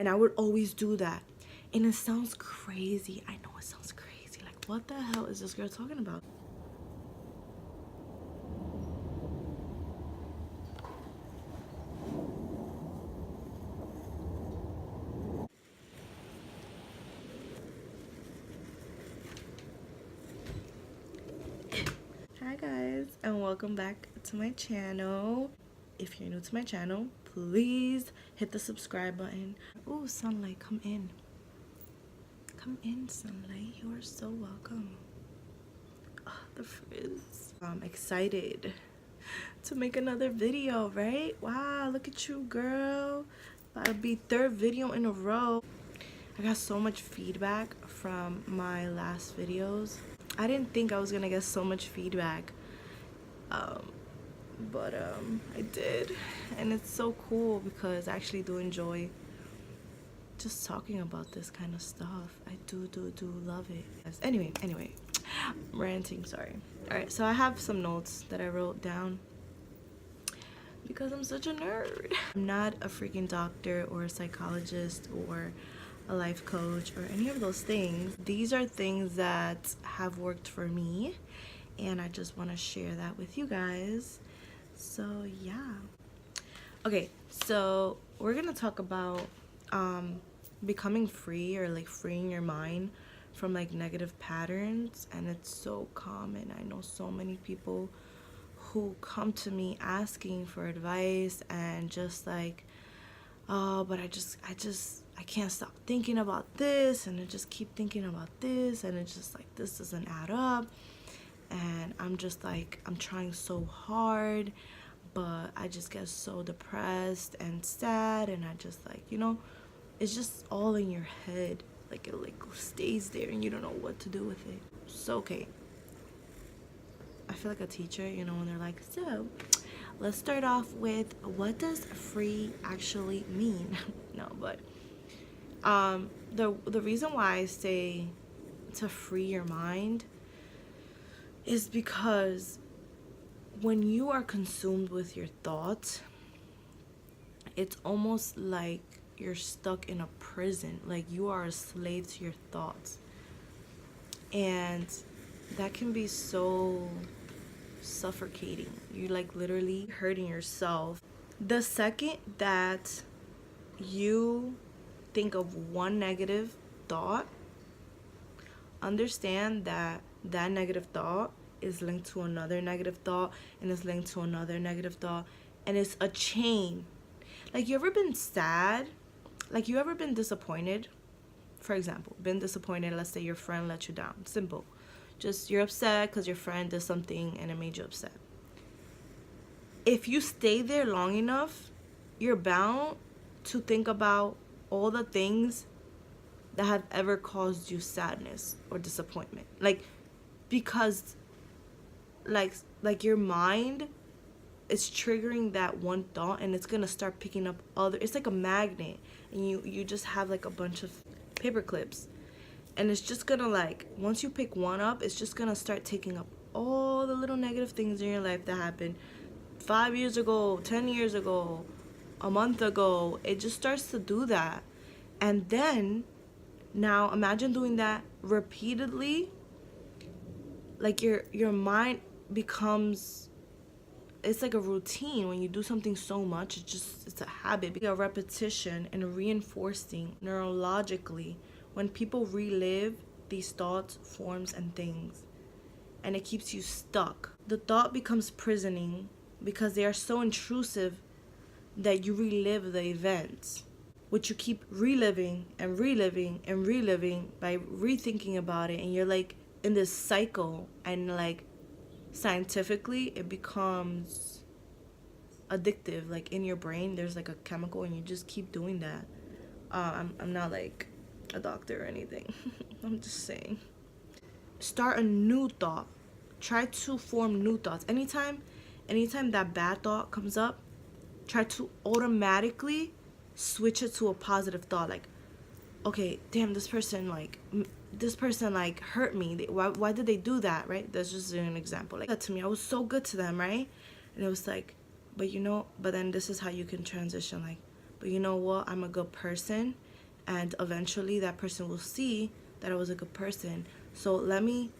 And I would always do that. And it sounds crazy. I know it sounds crazy. Like, what the hell is this girl talking about? Hi guys, and welcome back to my channel. If you're new to my channel, please hit the subscribe button. Oh, sunlight, come in. Come in, sunlight. You are so welcome. Oh, the frizz. I'm excited to make another video, right? Wow, look at you, girl. That'll be third video in a row. I got so much feedback from my last videos. I didn't think I was gonna get so much feedback, but I did, and it's so cool because I actually do enjoy just talking about this kind of stuff. I do love it. Anyway, I'm ranting, sorry. All right, so I have some notes that I wrote down because I'm such a nerd. I'm not a freaking doctor or a psychologist or a life coach or any of those things. These are things that have worked for me, and I just want to share that with you guys. So yeah. Okay, so we're gonna talk about becoming free, or like freeing your mind from like negative patterns. And it's so common. I know so many people who come to me asking for advice and just like, oh, but I can't stop thinking about this, and I just keep thinking about this, and it's just like, this doesn't add up. And I'm just like, I'm trying so hard, but I just get so depressed and sad, and I just like, you know, it's just all in your head. Like, it like stays there and you don't know what to do with it. So okay, I feel like a teacher, you know, when they're like, so let's start off with, what does free actually mean? No, but the reason why I say to free your mind is because when you are consumed with your thoughts, it's almost like you're stuck in a prison. Like, you are a slave to your thoughts, and that can be so suffocating. You like literally hurting yourself. The second that you think of one negative thought, understand that that negative thought is linked to another negative thought, and is linked to another negative thought, and it's a chain. Like, you ever been sad? Like, you ever been disappointed? For example, been disappointed, let's say your friend let you down. Simple. Just, you're upset because your friend did something and it made you upset. If you stay there long enough, you're bound to think about all the things that have ever caused you sadness or disappointment. Like, because like your mind is triggering that one thought, and it's gonna start picking up other, it's like a magnet, and you just have like a bunch of paper clips, and it's just gonna, like, once you pick one up, it's just gonna start taking up all the little negative things in your life that happened 5 years ago, 10 years ago, a month ago. It just starts to do that. And then, now imagine doing that repeatedly. Like, your mind becomes, it's like a routine. When you do something so much, it's a habit, a repetition, and reinforcing neurologically. When people relive these thoughts, forms, and things, and it keeps you stuck. The thought becomes prisoning because they are so intrusive that you relive the events, which you keep reliving and reliving and reliving by rethinking about it. And you're like in this cycle, and like scientifically it becomes addictive. Like, in your brain there's like a chemical, and you just keep doing that. I'm not like a doctor or anything. I'm just saying, start a new thought. Try to form new thoughts. Anytime that bad thought comes up, try to automatically switch it to a positive thought. Like, okay, damn, this person like hurt me. Why did they do that, right? That's just an example. Like, that to me, I was so good to them, right? And it was like, but then this is how you can transition. Like, but you know what, I'm a good person, and eventually that person will see that I was a good person. So let me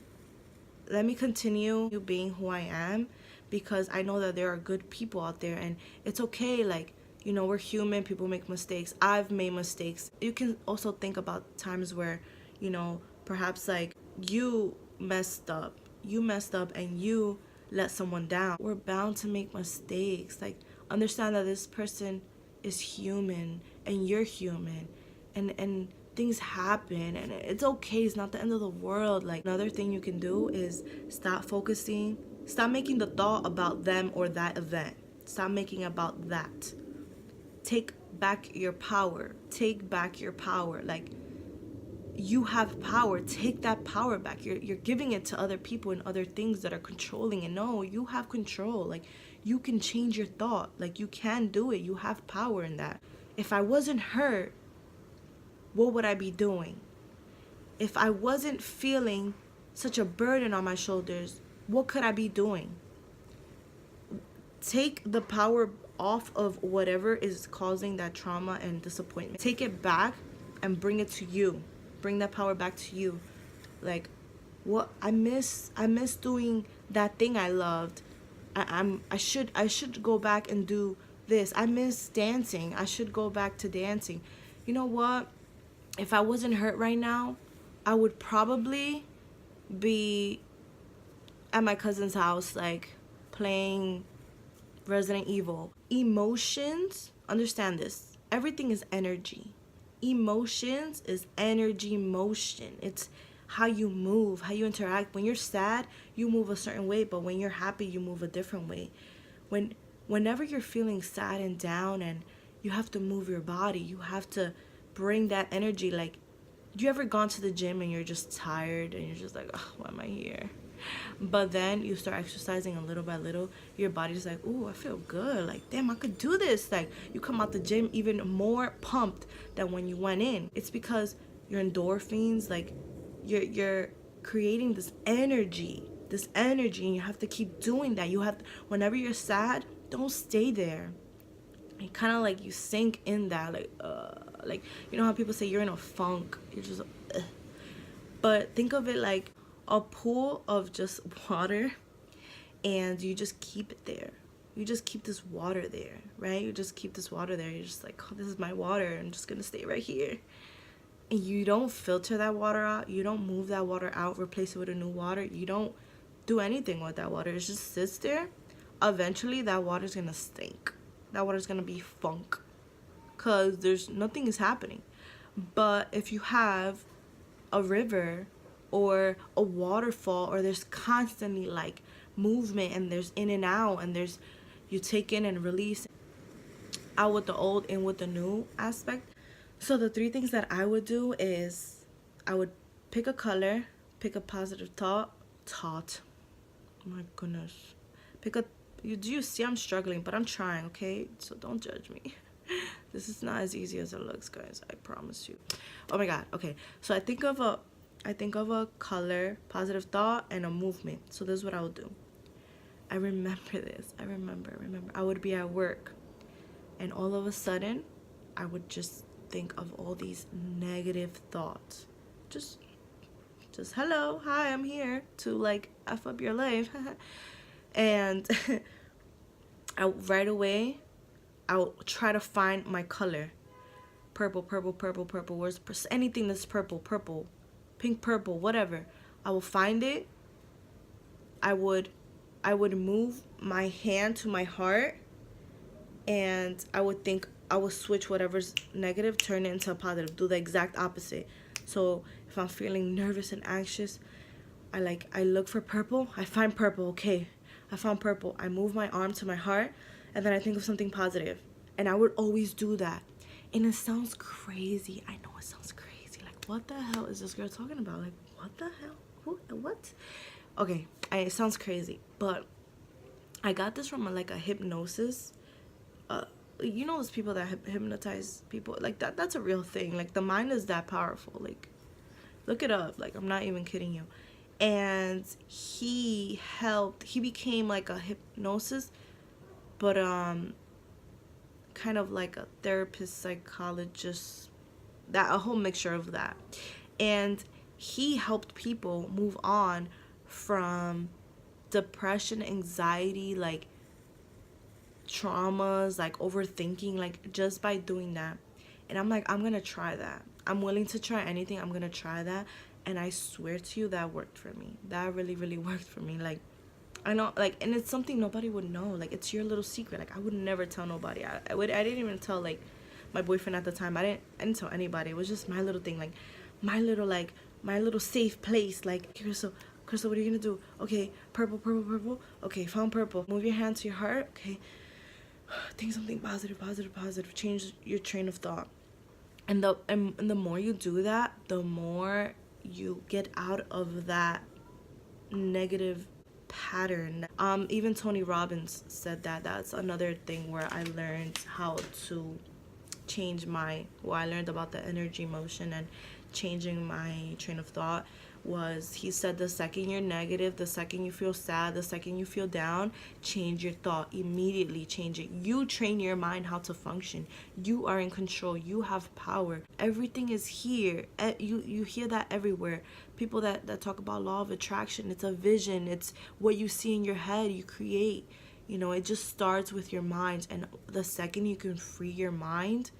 continue being who I am, because I know that there are good people out there, and it's okay. Like, you know, we're human, people make mistakes. I've made mistakes. You can also think about times where, you know, perhaps like you messed up and you let someone down. We're bound to make mistakes. Like, understand that this person is human and you're human, and things happen, and it's okay. It's not the end of the world. Like, another thing you can do is stop making the thought about them or that event. Stop making about that. Take back your power. Like, you have power. Take that power back. You're giving it to other people and other things that are controlling it. No, you have control. Like, you can change your thought. Like, you can do it. You have power in that. If I wasn't hurt, what would I be doing? If I wasn't feeling such a burden on my shoulders, what could I be doing? Take the power off of whatever is causing that trauma and disappointment. Take it back and bring it to you. Bring that power back to you. Like, what I miss doing that thing I loved. I should go back and do this. I miss dancing. I should go back to dancing. You know what? If I wasn't hurt right now, I would probably be at my cousin's house, like, playing Resident Evil. Emotions, understand this. Everything is energy. Emotions is energy motion. It's how you move, how you interact. When you're sad, you move a certain way, but when you're happy, you move a different way. Whenever you're feeling sad and down and you have to move your body, you have to bring that energy. Like, you ever gone to the gym and you're just tired and you're just like, oh, why am I here? But then you start exercising, and little by little your body's like, ooh, I feel good. Like, damn, I could do this. Like, you come out the gym even more pumped than when you went in. It's because your endorphins, like, you're creating this energy, and you have to keep doing that. You have to, whenever you're sad, don't stay there. It kind of like you sink in that, like, you know how people say you're in a funk, you're just but think of it like a pool of just water, and you just keep it there. You just keep this water there, right? You just keep this water there. You're just like, oh, this is my water. I'm just gonna stay right here. And you don't filter that water out. You don't move that water out, replace it with a new water. You don't do anything with that water. It just sits there. Eventually, that water's gonna stink. That water's gonna be funk, because nothing is happening. But if you have a river or a waterfall, or there's constantly like movement, and there's in and out, and there's, you take in and release, out with the old, in with the new aspect. So the 3 things that I would do is I would pick a color, pick a positive thought. Oh my goodness. You see I'm struggling, but I'm trying, okay? So don't judge me. This is not as easy as it looks, guys. I promise you. Oh my god. Okay. So I think of a color, positive thought, and a movement. So this is what I would do. I remember this. I remember. I would be at work, and all of a sudden, I would just think of all these negative thoughts. Just hello, hi, I'm here to like F up your life. And right away, I'll try to find my color. Purple. Where's anything that's purple, pink, purple, whatever. I will find it. I would move my hand to my heart, and I would switch whatever's negative, turn it into a positive. Do the exact opposite. So if I'm feeling nervous and anxious, I look for purple. I find purple. Okay, I found purple. I move my arm to my heart, and then I think of something positive. And I would always do that. And it sounds crazy. I know it sounds crazy. Like, what the hell is this girl talking about? Like, what the hell? What? Okay, it sounds crazy, but I got this from a hypnosis. You know those people that hypnotize people? Like, that's a real thing. Like, the mind is that powerful. Like, look it up. Like, I'm not even kidding you. And he became like a hypnosis, but kind of like a therapist, psychologist, that, a whole mixture of that. And he helped people move on from depression, anxiety, like traumas, like overthinking, like just by doing that. And I'm like, I'm gonna try that. I'm willing to try anything. I'm gonna try that. And I swear to you, that worked for me. That really, really worked for me. Like, I know, like, and it's something nobody would know. Like, it's your little secret. Like, I would never tell nobody. I didn't even tell, like, my boyfriend at the time. I didn't tell anybody. It was just my little thing. Like, my little safe place. Like, Krystal, what are you gonna do? Okay, purple, purple, purple. Okay, found purple. Move your hand to your heart. Okay, think something positive, positive, positive. Change your train of thought. And the more you do that, the more you get out of that negative pattern. Even Tony Robbins said that. That's another thing where I learned how to change I learned about the energy motion and changing my train of thought. Was he said, the second you're negative, the second you feel sad, the second you feel down, change your thought. Immediately change it. You train your mind how to function. You are in control. You have power. Everything is here. You hear that everywhere. People that talk about law of attraction, it's a vision. It's what you see in your head, you create. You know, it just starts with your mind. And the second you can free your mind,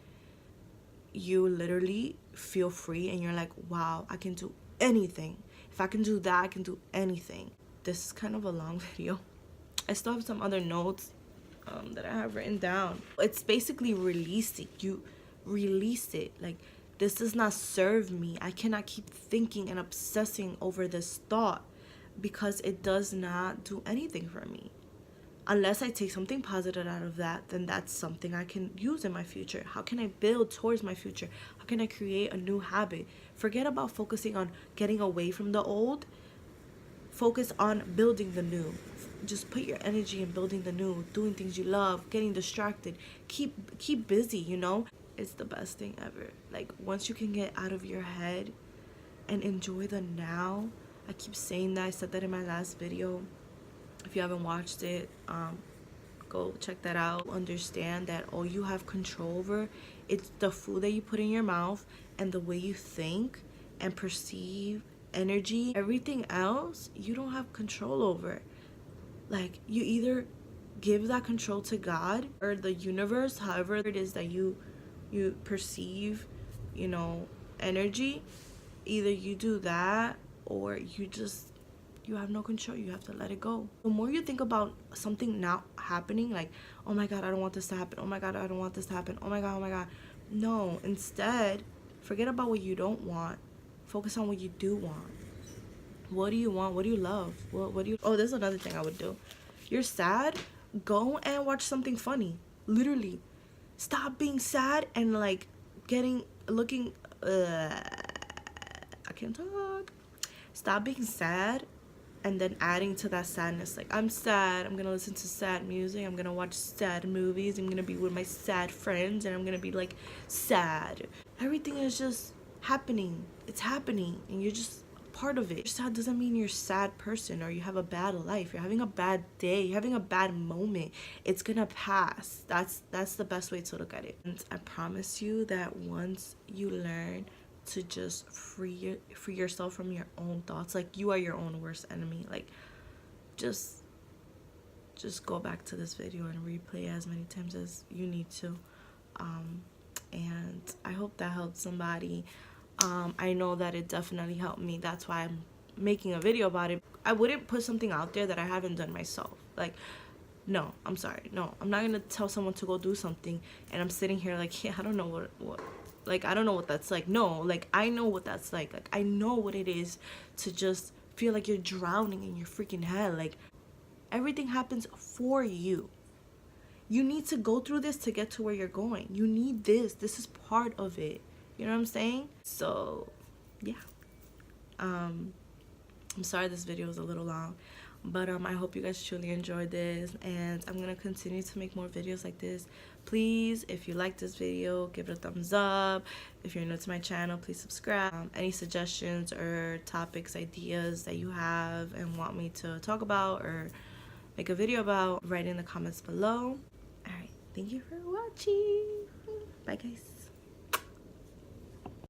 you literally feel free and you're like, wow, I can do anything. If I can do that, I can do anything. This is kind of a long video. I still have some other notes that I have written down. It's basically releasing. You release it. Like, this does not serve me. I cannot keep thinking and obsessing over this thought because it does not do anything for me. Unless I take something positive out of that, then that's something I can use in my future. How can I build towards my future? How can I create a new habit? Forget about focusing on getting away from the old. Focus on building the new. Just put your energy in building the new, doing things you love, getting distracted. Keep busy, you know? It's the best thing ever. Like, once you can get out of your head and enjoy the now. I keep saying that. I said that in my last video. If you haven't watched it, go check that out. Understand that all you have control over, it's the food that you put in your mouth and the way you think and perceive energy. Everything else you don't have control over. Like, you either give that control to God or the universe, however it is that you perceive, you know, energy. Either you do that or you have no control. You have to let it go. The more you think about something not happening, like, oh my God, I don't want this to happen. Oh my God, I don't want this to happen. Oh my God, oh my God. No, instead, forget about what you don't want. Focus on what you do want. What do you want? What do you love? What do you... Oh, there's another thing I would do. You're sad? Go and watch something funny. Literally. Stop being sad and, like, looking... I can't talk. Stop being sad and then adding to that sadness. Like, I'm sad, I'm gonna listen to sad music, I'm gonna watch sad movies, I'm gonna be with my sad friends, and I'm gonna be like sad. Everything is just happening. It's happening and you're just part of it. You're sad doesn't mean you're a sad person or you have a bad life. You're having a bad day, you're having a bad moment. It's gonna pass. That's the best way to look at it. And I promise you that once you learn to just free yourself from your own thoughts, like, you are your own worst enemy. Like, just go back to this video and replay as many times as you need to. And I hope that helped somebody. I know that it definitely helped me. That's why I'm making a video about it. I wouldn't put something out there that I haven't done myself. Like, no, I'm sorry. No, I'm not gonna tell someone to go do something and I'm sitting here like, yeah, I don't know what like, I don't know what that's like. No, like, I know what that's like. Like, I know what it is to just feel like you're drowning in your freaking head. Like, everything happens for you. You need to go through this to get to where you're going. You need this. This is part of it. You know what I'm saying? So, yeah. I'm sorry this video was a little long. But I hope you guys truly enjoyed this, and I'm gonna continue to make more videos like this. Please, if you like this video, give it a thumbs up. If you're new to my channel, please subscribe. Any suggestions or topics, ideas that you have and want me to talk about or make a video about, write in the comments below. All right, thank you for watching. Bye, guys.